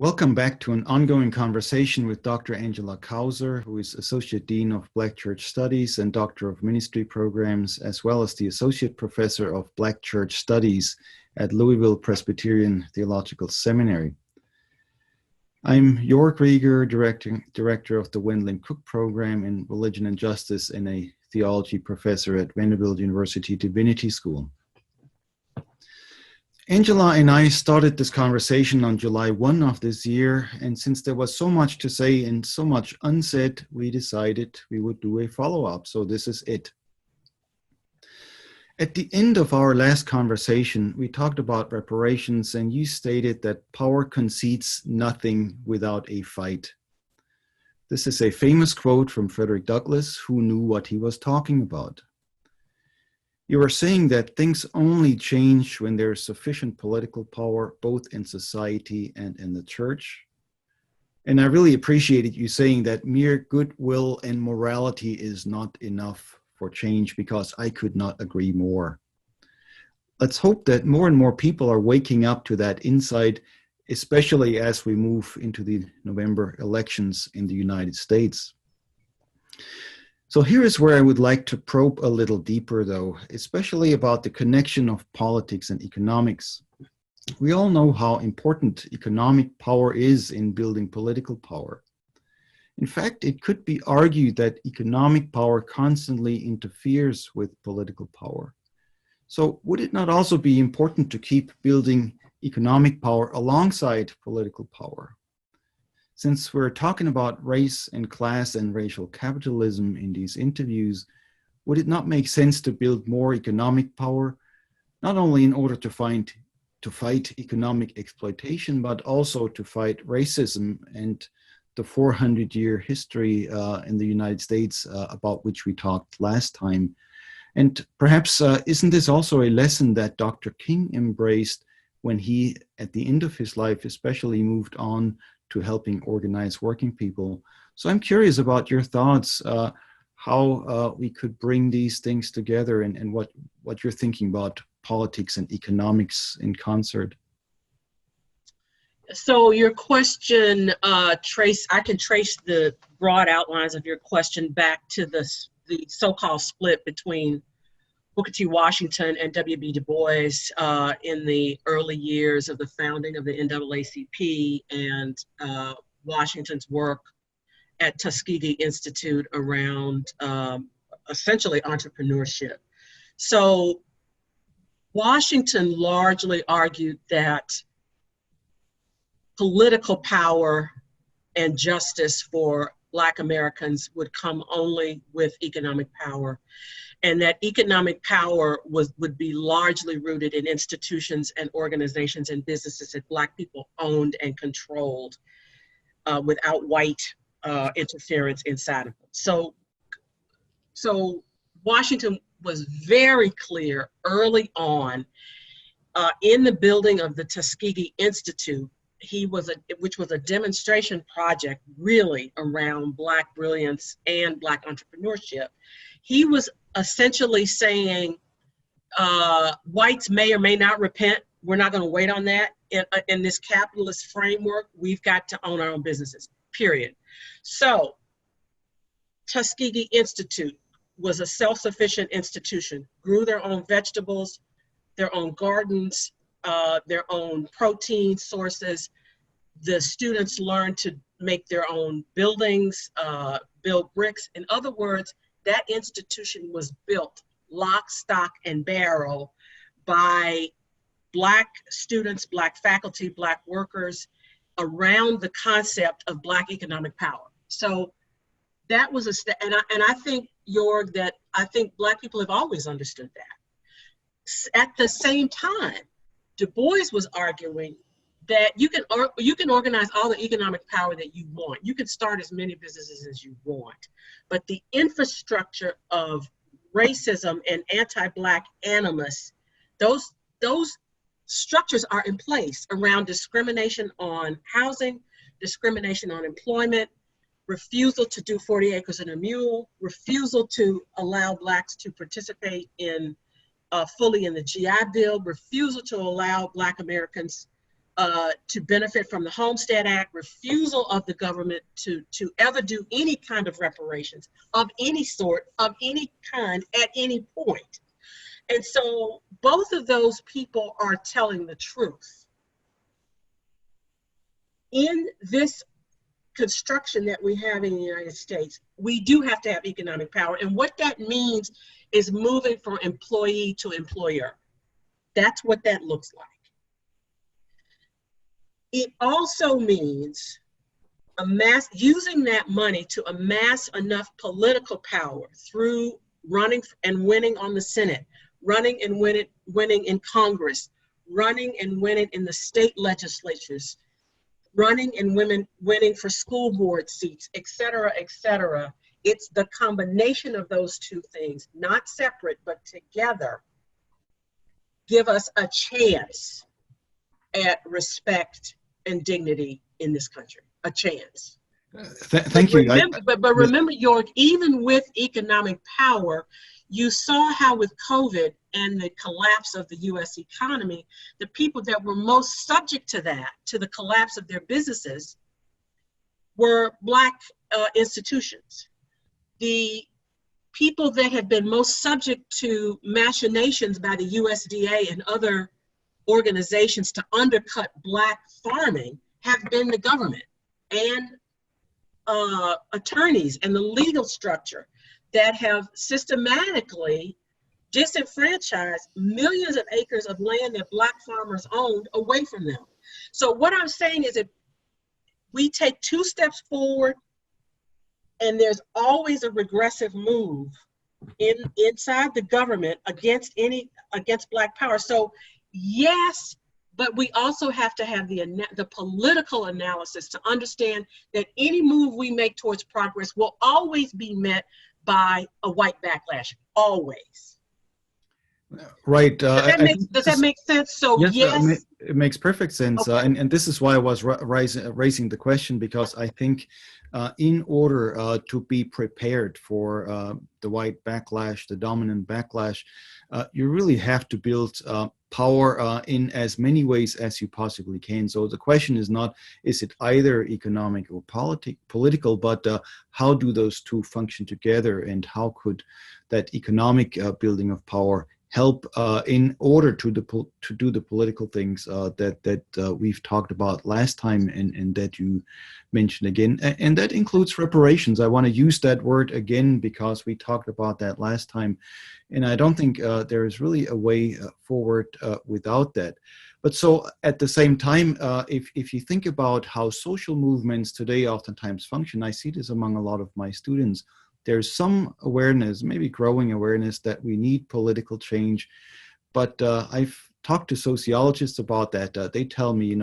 Welcome back to an ongoing conversation with Dr. Angela Kauser, who is Associate Dean of Black Church Studies and Doctor of Ministry Programs, as well as the Associate Professor of Black Church Studies at Louisville Presbyterian Theological Seminary. I'm Joerg Rieger, Director of the Wendland-Cook Program in Religion and Justice and a Theology Professor at Vanderbilt University Divinity School. Angela and I started this conversation on July 1 of this year, and since there was so much to say and so much unsaid, we decided we would do a follow-up, so this is it. At the end of our last conversation, we talked about reparations, and you stated that power concedes nothing without a fight. This is a famous quote from Frederick Douglass, who knew what he was talking about. You are saying that things only change when there is sufficient political power, both in society and in the church. And I really appreciated you saying that mere goodwill and morality is not enough for change, because I could not agree more. Let's hope that more and more people are waking up to that insight, especially as we move into the November elections in the United States. So here is where I would like to probe a little deeper, though, especially about the connection of politics and economics. We all know how important economic power is in building political power. In fact, it could be argued that economic power constantly interferes with political power. So would it not also be important to keep building economic power alongside political power? Since we're talking about race and class and racial capitalism in these interviews, would it not make sense to build more economic power, not only in order to fight economic exploitation, but also to fight racism and the 400-year history in the United States about which we talked last time? And perhaps isn't this also a lesson that Dr. King embraced when he, at the end of his life, especially moved on to helping organize working people? So I'm curious about your thoughts, how we could bring these things together, and what you're thinking about politics and economics in concert. So your question, I can trace the broad outlines of your question back to the so-called split between Booker T. Washington and W.B. Du Bois in the early years of the founding of the NAACP, and Washington's work at Tuskegee Institute around essentially entrepreneurship. So Washington largely argued that political power and justice for Black Americans would come only with economic power, and that economic power would be largely rooted in institutions and organizations and businesses that Black people owned and controlled without white interference inside of them. So Washington was very clear early on in the building of the Tuskegee Institute, which was a demonstration project really around Black brilliance and Black entrepreneurship. He was essentially saying whites may or may not repent. We're not going to wait on that. In this capitalist framework, we've got to own our own businesses, period. So Tuskegee Institute was a self-sufficient institution, grew their own vegetables, their own gardens, their own protein sources. The students learned to make their own buildings, build bricks. In other words, that institution was built lock, stock, and barrel by Black students, Black faculty, Black workers around the concept of Black economic power. So that was and I think, Joerg, that I think Black people have always understood that. At the same time, Du Bois was arguing that you can organize all the economic power that you want. You can start as many businesses as you want, but the infrastructure of racism and anti-Black animus, those structures are in place around discrimination on housing, discrimination on employment, refusal to do 40 acres and a mule, refusal to allow Blacks to participate in fully in the GI Bill, refusal to allow Black Americans to benefit from the Homestead Act, refusal of the government to ever do any kind of reparations of any sort, of any kind, at any point. And so both of those people are telling the truth. In this construction that we have in the United States, we do have to have economic power. And what that means is moving from employee to employer. That's what that looks like. It also means using that money to amass enough political power through running and winning on the Senate, running and winning in Congress, running and winning in the state legislatures, running and winning for school board seats, et cetera, et cetera. It's the combination of those two things, not separate, but together, give us a chance at respect and dignity in this country, a chance. Thank you. But remember, Joerg, even with economic power, you saw how with COVID and the collapse of the US economy, the people that were most subject to that, to the collapse of their businesses, were Black institutions. The people that have been most subject to machinations by the USDA and other organizations to undercut Black farming have been the government and attorneys and the legal structure that have systematically disenfranchised millions of acres of land that Black farmers owned away from them. So what I'm saying is that we take 2 steps forward and there's always a regressive move inside the government against Black power. So yes, but we also have to have the political analysis to understand that any move we make towards progress will always be met by a white backlash, always. Right. Does that make sense? So yes. It makes perfect sense. Okay. And this is why I was raising the question, because I think in order to be prepared for the white backlash, the dominant backlash, you really have to build power in as many ways as you possibly can. So the question is not, is it either economic or political, but how do those two function together, and how could that economic building of power help in order to do the political things that we've talked about last time and that you mentioned again. And that includes reparations. I want to use that word again because we talked about that last time. And I don't think there is really a way forward without that. But so at the same time, if you think about how social movements today oftentimes function, I see this among a lot of my students. There's some awareness, maybe growing awareness, that we need political change. But I've talked to sociologists about that. They tell me,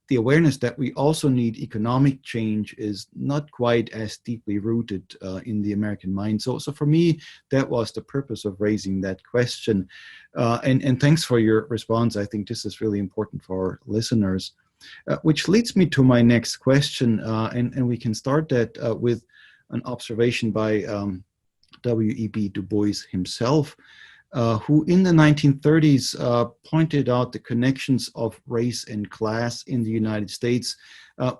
the awareness that we also need economic change is not quite as deeply rooted in the American mind. So for me, that was the purpose of raising that question. And thanks for your response. I think this is really important for our listeners, which leads me to my next question. And we can start that with an observation by W.E.B. Du Bois himself, who in the 1930s pointed out the connections of race and class in the United States.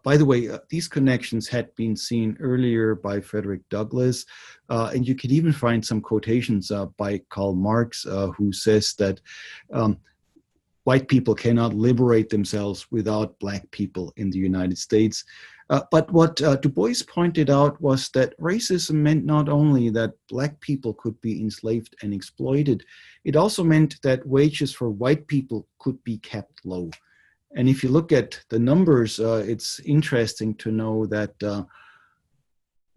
By the way, these connections had been seen earlier by Frederick Douglass, and you can even find some quotations by Karl Marx, who says that white people cannot liberate themselves without Black people in the United States. But what Du Bois pointed out was that racism meant not only that Black people could be enslaved and exploited, it also meant that wages for white people could be kept low. And if you look at the numbers, it's interesting to know that the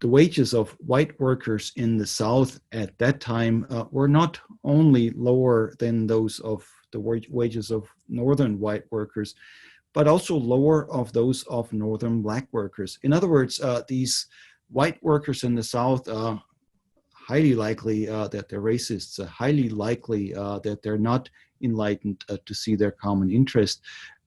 wages of white workers in the South at that time were not only lower than those of the wages of Northern white workers, but also lower of those of Northern Black workers. In other words, these white workers in the South are highly likely that they're racists, highly likely that they're not enlightened to see their common interest,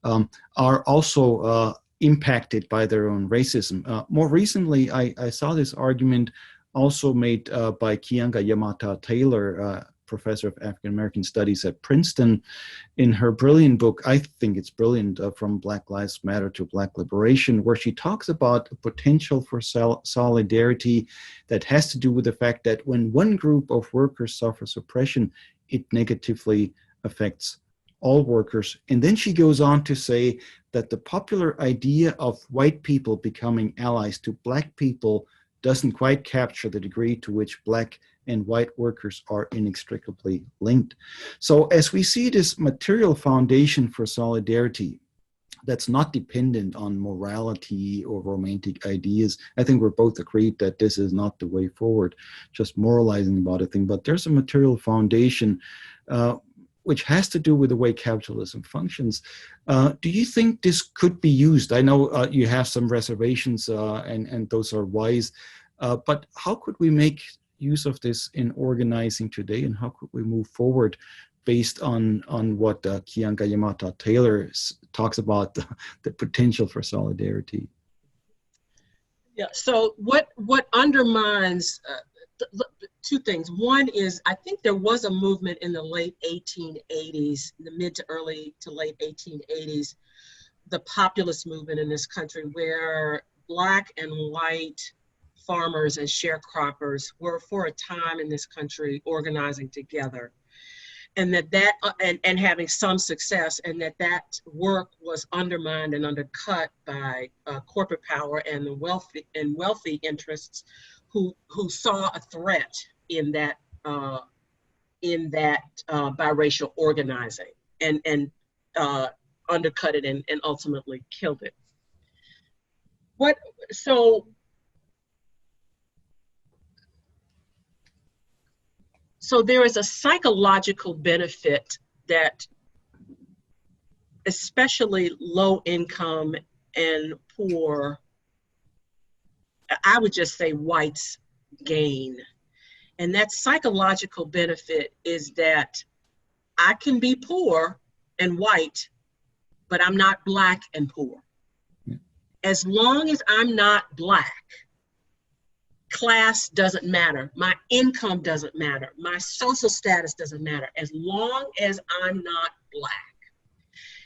are also impacted by their own racism. More recently, I saw this argument also made by Keeanga-Yamahtta Taylor professor of African American Studies at Princeton, in her brilliant book, I think it's brilliant, From Black Lives Matter to Black Liberation, where she talks about the potential for solidarity that has to do with the fact that when one group of workers suffers oppression, it negatively affects all workers. And then she goes on to say that the popular idea of white people becoming allies to black people doesn't quite capture the degree to which black and white workers are inextricably linked. So as we see this material foundation for solidarity that's not dependent on morality or romantic ideas, I think we're both agreed that this is not the way forward, just moralizing about a thing, but there's a material foundation which has to do with the way capitalism functions. Do you think this could be used? I know you have some reservations and those are wise, but how could we make use of this in organizing today, and how could we move forward based on what Kianga Yamata Taylor talks about, the potential for solidarity? Yeah, so what undermines two things. One is, I think there was a movement in the late 1880s, the mid to early to late 1880s, the populist movement in this country, where black and white farmers and sharecroppers were for a time in this country organizing together, and and having some success, and that work was undermined and undercut by corporate power and the wealthy interests who saw a threat in that biracial organizing and undercut it and ultimately killed it. So there is a psychological benefit that especially low income and poor, I would just say whites, gain. And that psychological benefit is that I can be poor and white, but I'm not black and poor. As long as I'm not black, class doesn't matter. My income doesn't matter. My social status doesn't matter, as long as I'm not black.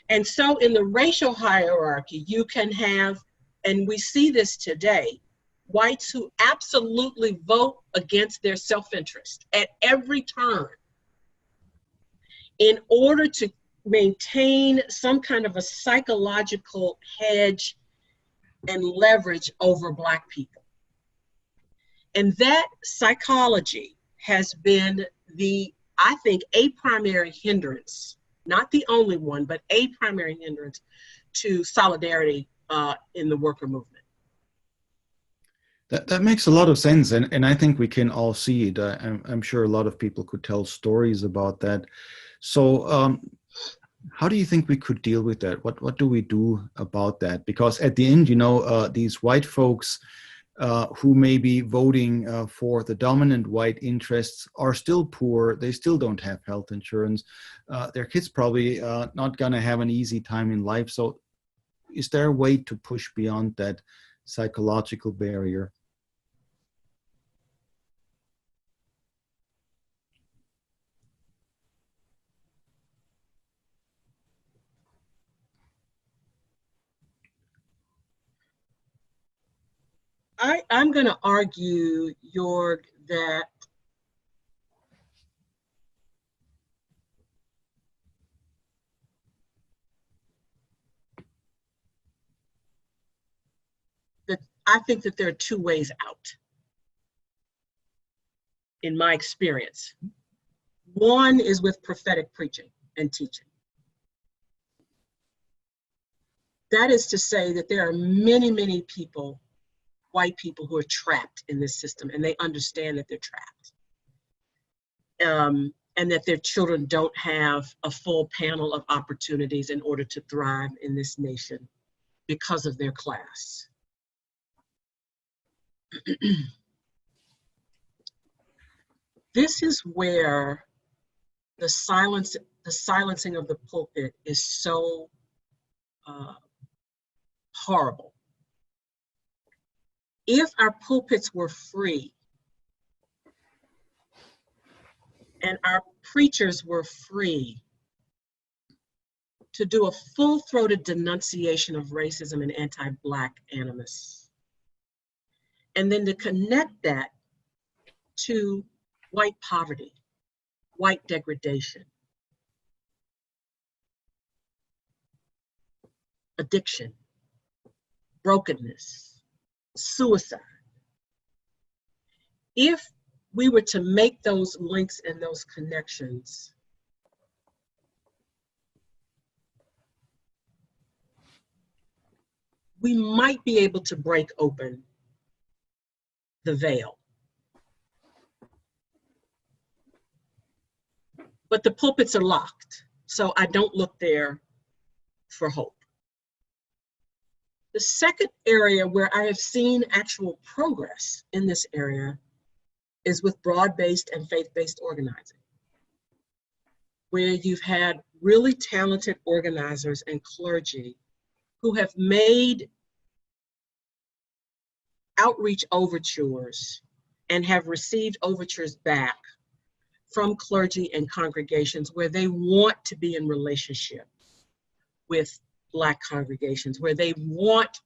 And so in the racial hierarchy, you can have, and we see this today, whites who absolutely vote against their self-interest at every turn in order to maintain some kind of a psychological hedge and leverage over black people. And that psychology has been I think, a primary hindrance, not the only one, but a primary hindrance to solidarity in the worker movement. That makes a lot of sense, and I think we can all see it. I'm sure a lot of people could tell stories about that. So how do you think we could deal with that? What do we do about that? Because at the end, these white folks who may be voting for the dominant white interests are still poor. They still don't have health insurance. Their kids probably not going to have an easy time in life. So is there a way to push beyond that psychological barrier? I'm going to argue, Joerg, that I think that there are two ways out, in my experience. One is with prophetic preaching and teaching. That is to say that there are many, many people, white people, who are trapped in this system, and they understand that they're trapped. And that their children don't have a full panel of opportunities in order to thrive in this nation because of their class. This is where the silencing of the pulpit is so horrible. If our pulpits were free, and our preachers were free to do a full-throated denunciation of racism and anti-Black animus. And then to connect that to white poverty, white degradation, addiction, brokenness, suicide. If we were to make those links and those connections, we might be able to break open the veil. But the pulpits are locked, so I don't look there for hope. The second area where I have seen actual progress in this area is with broad-based and faith-based organizing, where you've had really talented organizers and clergy who have made outreach overtures and have received overtures back from clergy and congregations where they want to be in relationship with Black congregations, where they want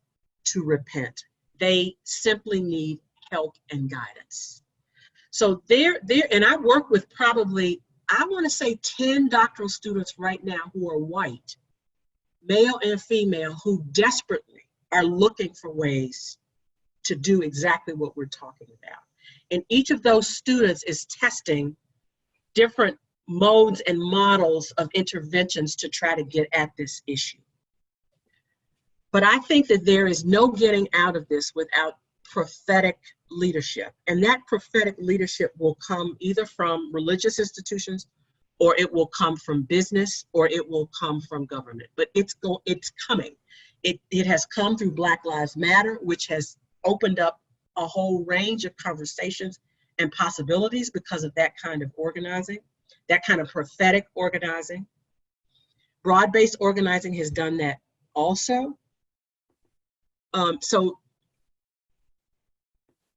to repent. They simply need help and guidance. So there, and I work with probably, I want to say 10 doctoral students right now who are white, male and female, who desperately are looking for ways to do exactly what we're talking about. And each of those students is testing different modes and models of interventions to try to get at this issue. But I think that there is no getting out of this without prophetic leadership. And that prophetic leadership will come either from religious institutions, or it will come from business, or it will come from government. But it's coming. It has come through Black Lives Matter, which has opened up a whole range of conversations and possibilities because of that kind of organizing, that kind of prophetic organizing. Broad-based organizing has done that also.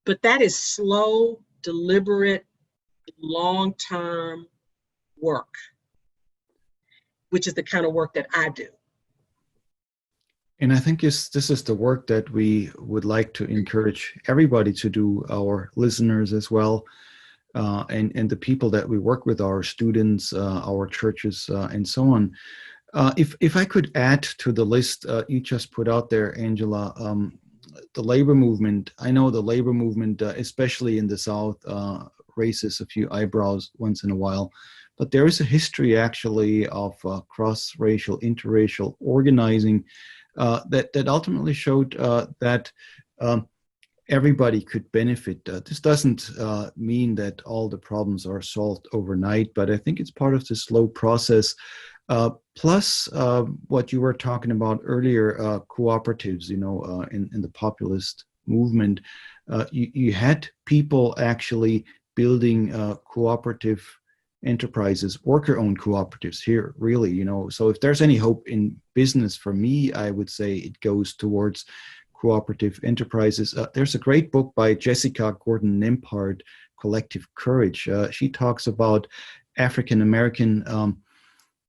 But that is slow, deliberate, long-term work, which is the kind of work that I do. And I think this is the work that we would like to encourage everybody to do, our listeners as well, and the people that we work with, our students, our churches, and so on. If I could add to the list you just put out there, Angela, the labor movement. I know the labor movement, especially in the South, raises a few eyebrows once in a while, but there is a history actually of cross-racial, interracial organizing that ultimately showed that everybody could benefit. This doesn't mean that all the problems are solved overnight, but I think it's part of the slow process. Plus, what you were talking about earlier, cooperatives, in the populist movement, you had people actually building cooperative enterprises, worker-owned cooperatives here, really, So if there's any hope in business for me, I would say it goes towards cooperative enterprises. There's a great book by Jessica Gordon-Nembhard, Collective Courage. She talks about African-American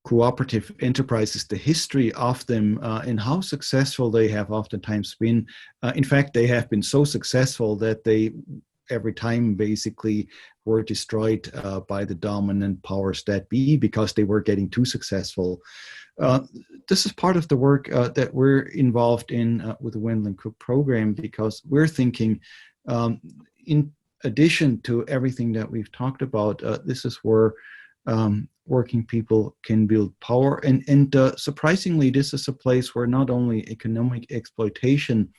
cooperative enterprises, the history of them, and how successful they have oftentimes been. In fact, they have been so successful that they every time basically were destroyed by the dominant powers that be because they were getting too successful. This is part of the work that we're involved in with the Wendland-Cook Program, because we're thinking, in addition to everything that we've talked about, this is where working people can build power. And surprisingly, this is a place where not only economic exploitation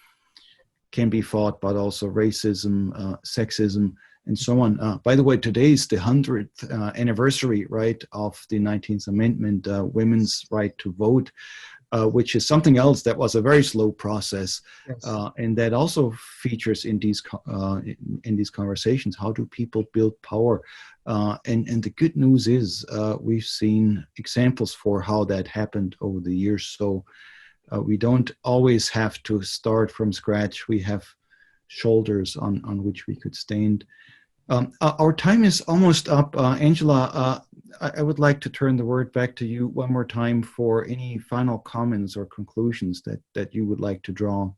can be fought, but also racism, sexism, and so on. By the way, today is the 100th anniversary, right, of the 19th Amendment, women's right to vote, which is something else that was a very slow process. Yes. And that also features in these conversations. How do people build power? And the good news is we've seen examples for how that happened over the years. So we don't always have to start from scratch. We have shoulders on which we could stand. Our time is almost up. Angela, I would like to turn the word back to you one more time for any final comments or conclusions that you would like to draw.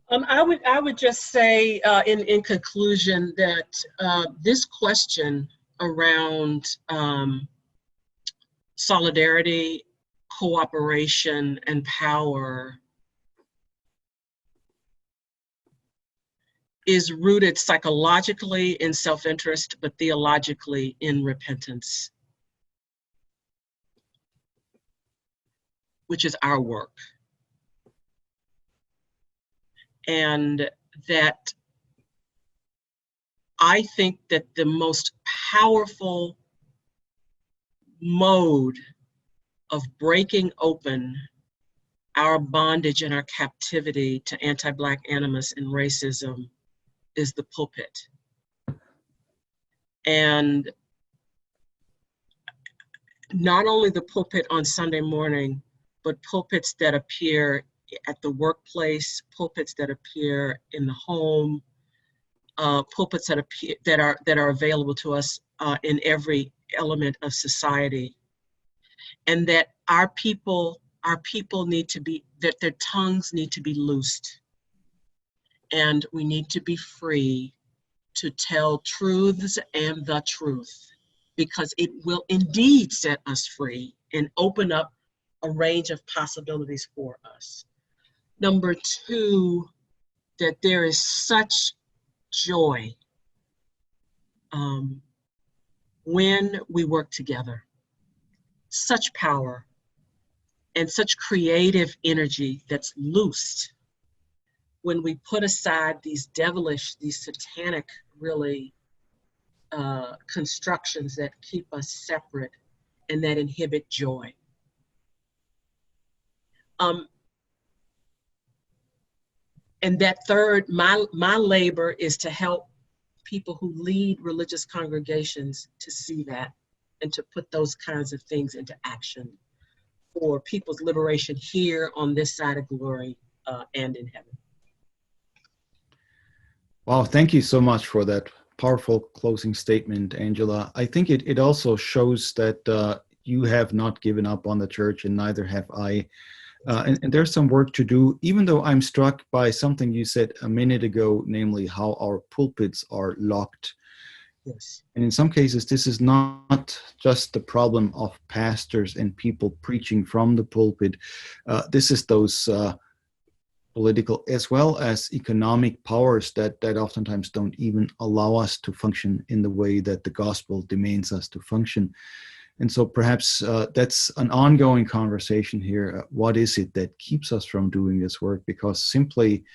I would just say in conclusion that this question around solidarity, cooperation, and power is rooted psychologically in self-interest, but theologically in repentance, which is our work. And that I think that the most powerful mode of breaking open our bondage and our captivity to anti-Black animus and racism is the pulpit. And not only the pulpit on Sunday morning, but pulpits that appear at the workplace, pulpits that appear in the home, pulpits that appear that are available to us in every element of society, and that our people need to be, that their tongues need to be loosed, and we need to be free to tell truths and the truth, because it will indeed set us free and open up a range of possibilities for us. Number two, that there is such joy when we work together, such power and such creative energy that's loosed when we put aside these devilish, these satanic, really, constructions that keep us separate and that inhibit joy. And that third, my labor is to help people who lead religious congregations to see that and to put those kinds of things into action for people's liberation here on this side of glory and in heaven. Wow, thank you so much for that powerful closing statement, Angela. I think it also shows that you have not given up on the church, and neither have I. And there's some work to do, even though I'm struck by something you said a minute ago, namely how our pulpits are locked. Yes. And in some cases, this is not just the problem of pastors and people preaching from the pulpit. This is those political as well as economic powers that oftentimes don't even allow us to function in the way that the gospel demands us to function. And so perhaps that's an ongoing conversation here. What is it that keeps us from doing this work? Because simply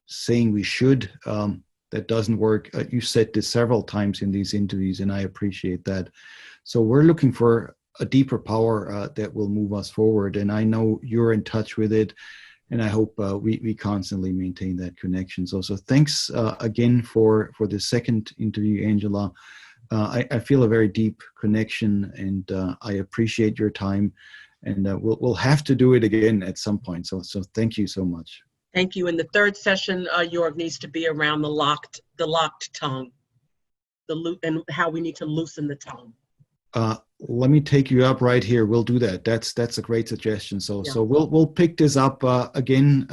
saying we should, that doesn't work. You said this several times in these interviews, and I appreciate that. So we're looking for a deeper power that will move us forward. And I know you're in touch with it. And I hope we constantly maintain that connection. So thanks again for the second interview, Angela. I feel a very deep connection, and I appreciate your time. And we'll have to do it again at some point. So thank you so much. Thank you. And the third session, Joerg, needs to be around the locked tongue, and how we need to loosen the tongue. Let me take you up right here. We'll do that. That's a great suggestion. So we'll pick this up again.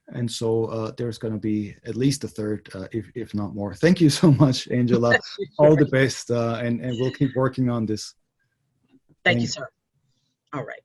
And so there's going to be at least a third, if not more. Thank you so much, Angela. All the best, and we'll keep working on this. Thank you, sir. All right.